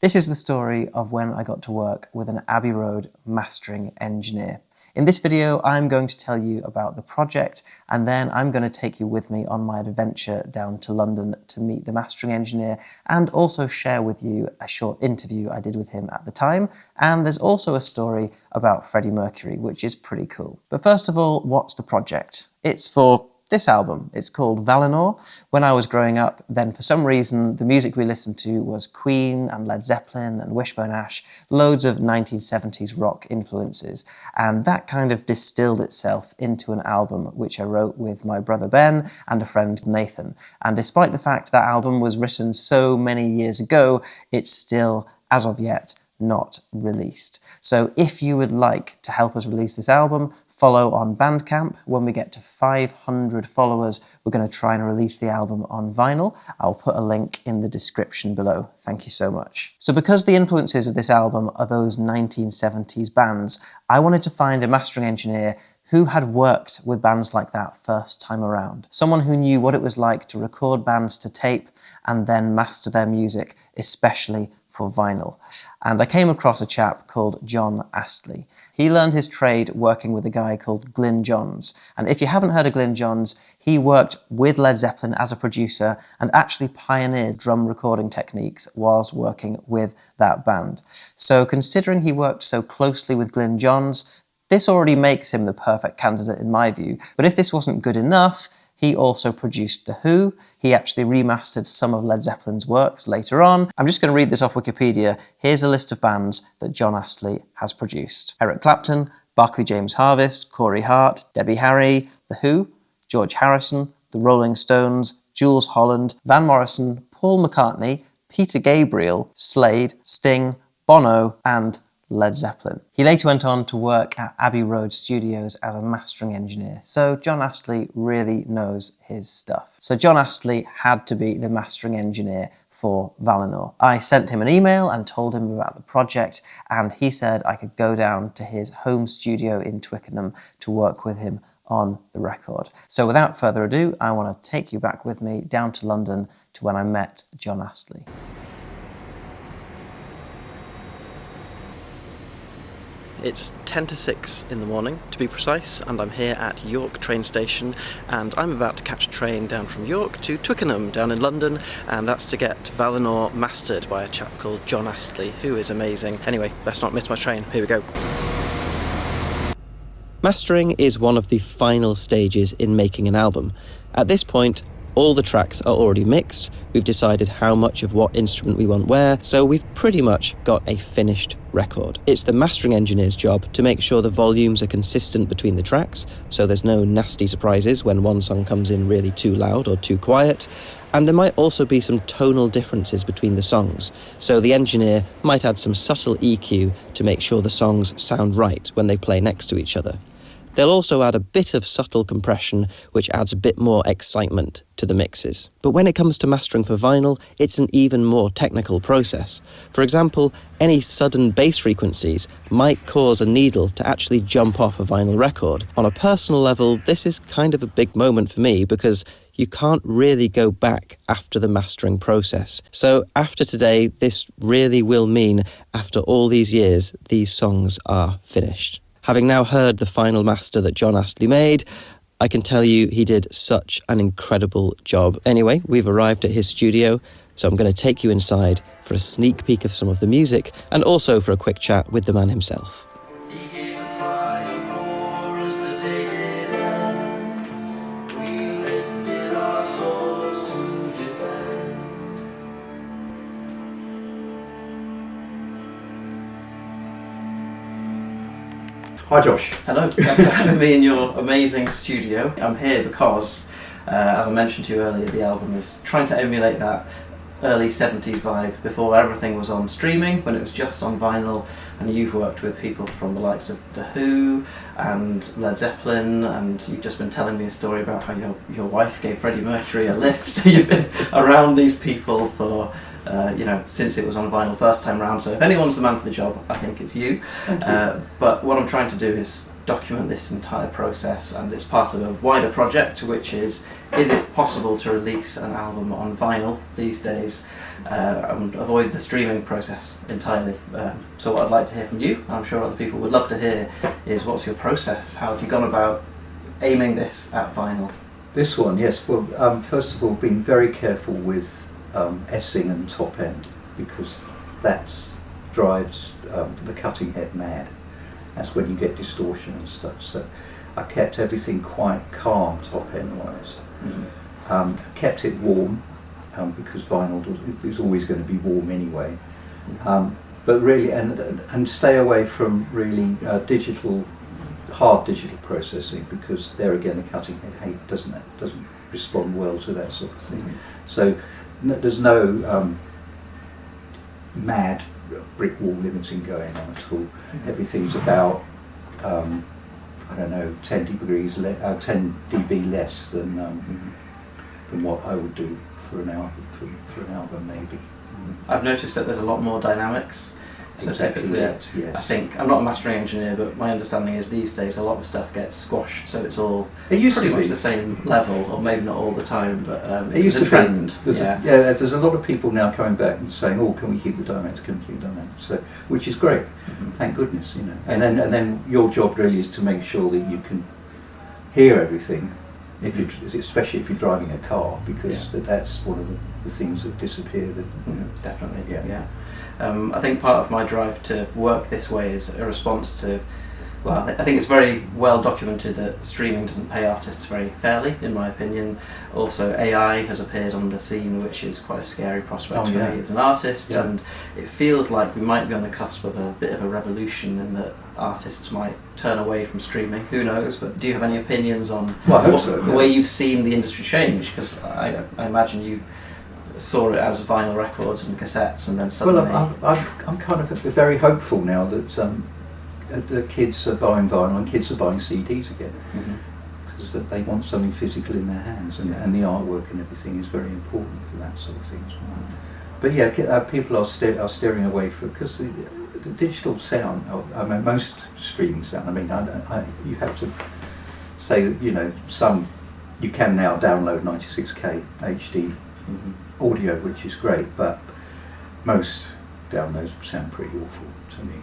This is the story of when I got to work with an Abbey Road mastering engineer. In this video, I'm going to tell you about the project, and then I'm going to take you with me on my adventure down to London to meet the mastering engineer and also share with you a short interview I did with him at the time. And there's also a story about Freddie Mercury, which is pretty cool. But first of all, what's the project? It's for this album. It's called Valénor. When I was growing up, then for some reason, the music we listened to was Queen and Led Zeppelin and Wishbone Ash, loads of 1970s rock influences. And that kind of distilled itself into an album, which I wrote with my brother Ben and a friend Nathan. And despite the fact that album was written so many years ago, it's still, as of yet, not released. So if you would like to help us release this album, follow on Bandcamp. When we get to 500 followers, we're going to try and release the album on vinyl. I'll put a link in the description below. Thank you so much. So because the influences of this album are those 1970s bands, I wanted to find a mastering engineer who had worked with bands like that first time around. Someone who knew what it was like to record bands to tape and then master their music, especially for vinyl. And I came across a chap called Jon Astley. He learned his trade working with a guy called Glyn Johns. And if you haven't heard of Glyn Johns, he worked with Led Zeppelin as a producer and actually pioneered drum recording techniques whilst working with that band. So considering he worked so closely with Glyn Johns, this already makes him the perfect candidate in my view. But if this wasn't good enough, he also produced The Who. He actually remastered some of Led Zeppelin's works later on. I'm just going to read this off Wikipedia. Here's a list of bands that Jon Astley has produced. Eric Clapton, Barclay James Harvest, Corey Hart, Debbie Harry, The Who, George Harrison, The Rolling Stones, Jools Holland, Van Morrison, Paul McCartney, Peter Gabriel, Slade, Sting, Bono, and Led Zeppelin. He later went on to work at Abbey Road Studios as a mastering engineer, so Jon Astley really knows his stuff. So Jon Astley had to be the mastering engineer for Valénor. I sent him an email and told him about the project, and he said I could go down to his home studio in Twickenham to work with him on the record. So without further ado, I want to take you back with me down to London to when I met Jon Astley. It's 10 to 6 in the morning, to be precise, and I'm here at York train station, and I'm about to catch a train down from York to Twickenham, down in London, and that's to get Valénor mastered by a chap called Jon Astley, who is amazing. Anyway, let's not miss my train. Here we go. Mastering is one of the final stages in making an album. At this point, all the tracks are already mixed, we've decided how much of what instrument we want where, so we've pretty much got a finished record. It's the mastering engineer's job to make sure the volumes are consistent between the tracks, so there's no nasty surprises when one song comes in really too loud or too quiet, and there might also be some tonal differences between the songs, so the engineer might add some subtle EQ to make sure the songs sound right when they play next to each other. They'll also add a bit of subtle compression, which adds a bit more excitement to the mixes. But when it comes to mastering for vinyl, it's an even more technical process. For example, any sudden bass frequencies might cause a needle to actually jump off a vinyl record. On a personal level, this is kind of a big moment for me because you can't really go back after the mastering process. So after today, this really will mean, after all these years, these songs are finished. Having now heard the final master that Jon Astley made, I can tell you he did such an incredible job. Anyway, we've arrived at his studio, so I'm going to take you inside for a sneak peek of some of the music and also for a quick chat with the man himself. Hi Josh. Hello, thanks for having me in your amazing studio. I'm here because, as I mentioned to you earlier, the album is trying to emulate that early 70s vibe before everything was on streaming, when it was just on vinyl, and you've worked with people from the likes of The Who and Led Zeppelin, and you've just been telling me a story about how your wife gave Freddie Mercury a lift. You've been around these people for since it was on vinyl first time round, so if anyone's the man for the job, I think it's you. But what I'm trying to do is document this entire process, and it's part of a wider project, which is it possible to release an album on vinyl these days? and avoid the streaming process entirely. So what I'd like to hear from you, and I'm sure other people would love to hear, is what's your process? How have you gone about aiming this at vinyl? This one, yes. Well, first of all, being very careful with S-ing and top end, because that drives the cutting head mad. That's when you get distortion and stuff. So I kept everything quite calm top end wise. Kept it warm because vinyl is always going to be warm anyway. But really, and stay away from really hard digital processing, because there again the cutting head doesn't respond well to that sort of thing. So there's no mad brick wall limiting going on at all. Everything's about I don't know, 10 dB less than what I would do for an album maybe. I've noticed that there's a lot more dynamics. So Exactly typically, that, yes. I think, I'm not a mastering engineer, but my understanding is these days a lot of stuff gets squashed, so it's all pretty much the same level, or maybe not all the time, but it used it's a trend. There's a lot of people now coming back and saying, "Oh, can we keep the dynamics? Can we keep the dynamics?" So, which is great, thank goodness, you know. And then your job really is to make sure that you can hear everything, especially if you're driving a car, because that's one of the things that disappear. Definitely, yeah. I think part of my drive to work this way is a response to, well, I think it's very well documented that streaming doesn't pay artists very fairly, in my opinion. Also, AI has appeared on the scene, which is quite a scary prospect for me as an artist, and it feels like we might be on the cusp of a bit of a revolution, and that artists might turn away from streaming. Who knows? But do you have any opinions on the way you've seen the industry change? Because I imagine you saw it as vinyl records and cassettes, and then suddenly... Well, I'm kind of very hopeful now that the kids are buying vinyl and kids are buying CDs again, because they want something physical in their hands, and the artwork and everything is very important for that sort of thing as well. But yeah, people are steering away from it, because the digital sound, I mean, most streaming sound, I mean, you have to say that, you know, you can now download 96K HD audio, which is great, but most downloads sound pretty awful to me.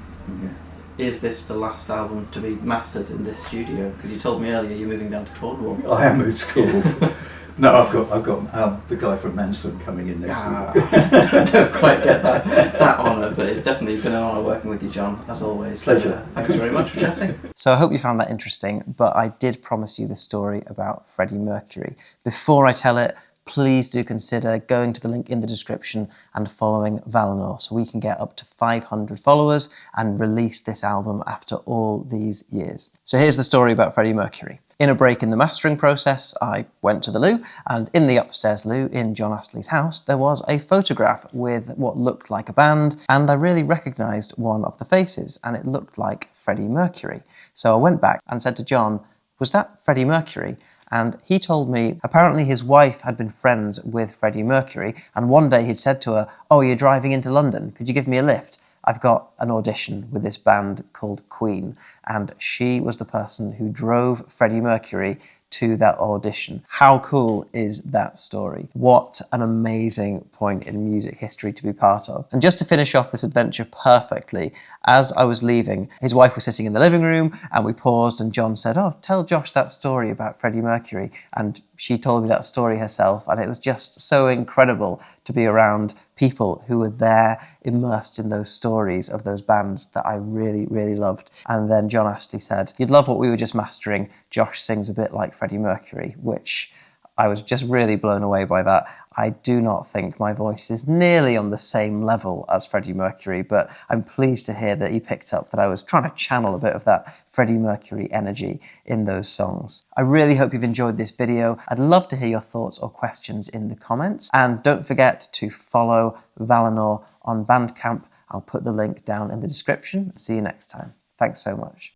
Is this the last album to be mastered in this studio? Because you told me earlier you're moving down to Cornwall. I am moved to Cornwall. No, I've got the guy from Manston coming in next week. I don't quite get that honour, but it's definitely been an honour working with you, John, as always. Pleasure. Thanks very much for chatting. So I hope you found that interesting, but I did promise you the story about Freddie Mercury. Before I tell it, please do consider going to the link in the description and following Valénor, so we can get up to 500 followers and release this album after all these years. So here's the story about Freddie Mercury. In a break in the mastering process, I went to the loo, and in the upstairs loo in Jon Astley's house, there was a photograph with what looked like a band, and I really recognised one of the faces, and it looked like Freddie Mercury. So I went back and said to Jon, "Was that Freddie Mercury?" And he told me apparently his wife had been friends with Freddie Mercury, and one day he'd said to her, "Oh, you're driving into London, could you give me a lift? I've got an audition with this band called Queen." And she was the person who drove Freddie Mercury to that audition. How cool is that story? What an amazing point in music history to be part of. And just to finish off this adventure perfectly, as I was leaving, his wife was sitting in the living room, and we paused, and Jon said, "Oh, tell Josh that story about Freddie Mercury." And she told me that story herself, and it was just so incredible to be around people who were there immersed in those stories of those bands that I really, really loved. And then Jon Astley said, "You'd love what we were just mastering. Josh sings a bit like Freddie Mercury," which I was just really blown away by that. I do not think my voice is nearly on the same level as Freddie Mercury, but I'm pleased to hear that he picked up that I was trying to channel a bit of that Freddie Mercury energy in those songs. I really hope you've enjoyed this video. I'd love to hear your thoughts or questions in the comments. And don't forget to follow Valénor on Bandcamp. I'll put the link down in the description. See you next time. Thanks so much.